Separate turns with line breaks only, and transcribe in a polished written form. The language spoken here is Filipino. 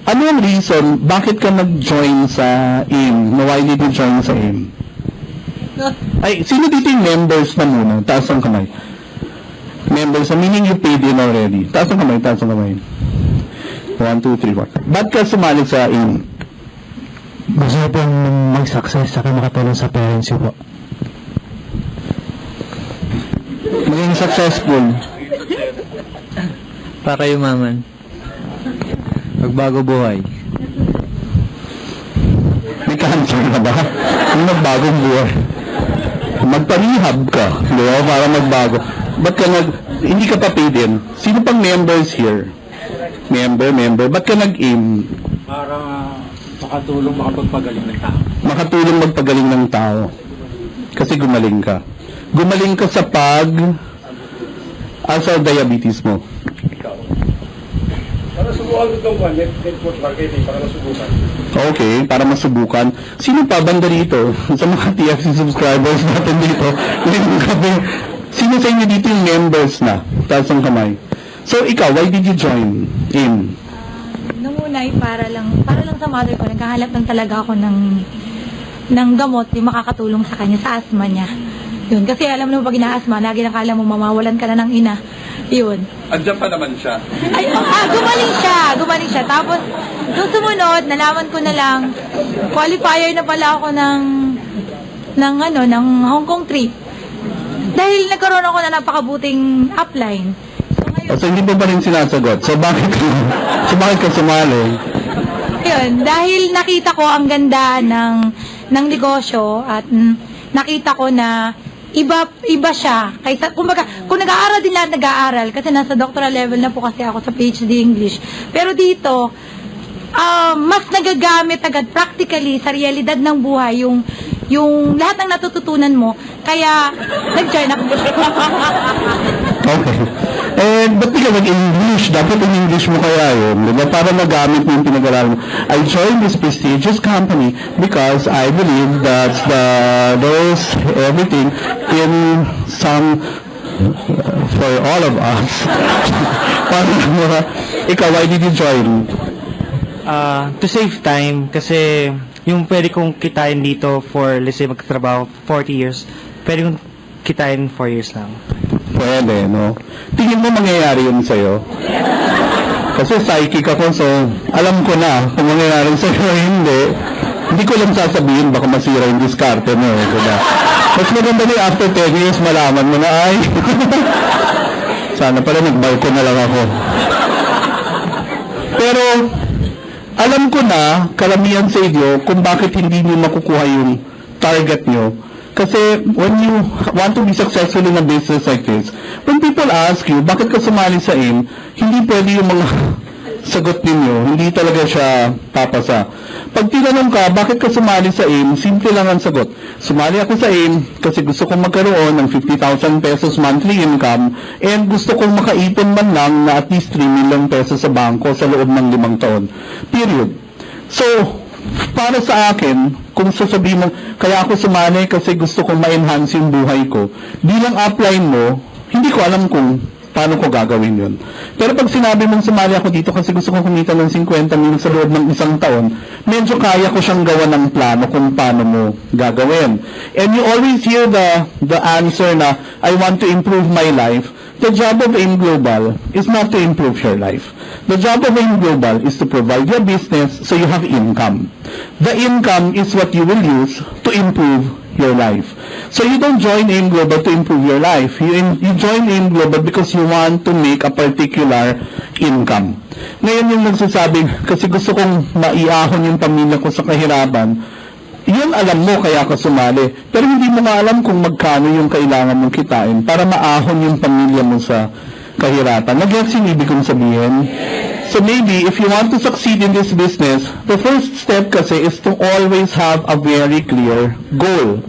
Ano ang reason, bakit ka nag-join sa AIM? Why did you join sa AIM? Ay, sino dito yung members na muna? Taas ang kamay. Members, meaning you paid in already. Taas ang kamay, taas ang kamay. 1, 2, 3, 4. Ba't ka sumali sa AIM?
Gusto ko pong mag-success sa makatulong sa parents ko po.
Maging successful.
Para yumaman. Magbago buhay.
May cancer na ba? Yung magbagong buhay. Magpa-rehab ka, di ba? Para magbago. Ba't ka hindi ka pa paid in? Sino pang members here? Member. Ba't ka nag-aim?
Para makatulong makapagpagaling ng tao.
Makatulong magpagaling ng tao. Kasi gumaling ka. Gumaling ka sa sa diabetes mo.
Ikaw. Para subukan itong network marketing, para masubukan.
Okay, para masubukan. Sino pa banda rito? Sa mga TFC subscribers natin dito. Sino sa inyo dito yung members na? Taas ang kamay. So, ikaw, why did you join in?
Nung una ay para lang sa mother ko, naghahanap lang talaga ako ng gamot yung makakatulong sa kanya, sa asthma niya. Yun, kasi alam mo pag ina-asthma, lagi nakala mo mamawalan ka na ng ina. Yun.
Andiyan pa naman siya.
Ay, gumaling siya. Tapos, nung sumunod, nalaman ko na lang, qualifier na pala ako ng Hong Kong trip. Dahil nagkaroon ako na napakabuting upline. So, ngayon,
So, hindi mo pa rin sinasagot. So, bakit ka sumali?
yun, dahil nakita ko ang ganda ng negosyo at nakita ko na iba siya. Kaysa, kumbaga, kung nag-aaral din lahat, nag-aaral. Kasi nasa doctoral level na po kasi ako sa PhD English. Pero dito, mas nagagamit agad practically sa realidad ng buhay yung lahat ng natututunan mo. Kaya, nag-join ako.
Okay. And ba't di ka nag-English? Dapat in English mo kaya yun. Diba? Para magamit mo yung pinag-aralan mo. I joined this prestigious company because I believe that there's everything in some for all of us. Ikaw, why did you join?
To save time, kasi yung pwede kong kitain dito for, let's say, magtatrabaho 40 years, pwede kong kitain 4 years lang.
Pwede, no? Tingin mo mangyayari yun sa'yo? Kasi psychic ako, so alam ko na kung mangyayari sa'yo o hindi. Hindi ko lang sasabihin, baka masira yung diskarte mo. Diba? Mas maganda na after 10 years, malaman mo na, ay, sana pala nagbalko na lang ako. Pero, alam ko na, karamihan sa inyo, kung bakit hindi nyo makukuha yung target nyo. Kasi when you want to be successful in a business like this, when people ask you, bakit ka sumali sa AIM, hindi pwede yung mga sagot ninyo, hindi talaga siya papasa. Pag tinanong ka, bakit ka sumali sa AIM, simple lang ang sagot. Sumali ako sa AIM kasi gusto kong magkaroon ng 50,000 pesos monthly income and gusto kong makaipon man lang na at least 3 million pesos sa bangko sa loob ng 5 taon. Period. So, para sa akin, kung sasabihin mo, kaya ako sumali kasi gusto kong ma-enhance yung buhay ko, bilang upline mo, hindi ko alam kung paano ko gagawin yun. Pero pag sinabi mong sumali ako dito kasi gusto kong kumita ng 50 mil sa loob ng 1 taon, medyo kaya ko siyang gawa ng plano kung paano mo gagawin. And you always hear the answer na, I want to improve my life. The job of AIM Global is not to improve your life. The job of AIM Global is to provide your business so you have income. The income is what you will use to improve your life. So you don't join AIM Global to improve your life. You join AIM Global because you want to make a particular income. Ngayon yung nagsasabi, kasi gusto kong maiahon yung pamilya ko sa kahirapan, yun alam mo kaya ka sumali. Pero hindi mo nga alam kung magkano yung kailangan mong kitain para maahon yung pamilya mo sa kahirapan. Nag-gets yung ibig kong sabihin? So maybe if you want to succeed in this business, the first step kasi is to always have a very clear goal.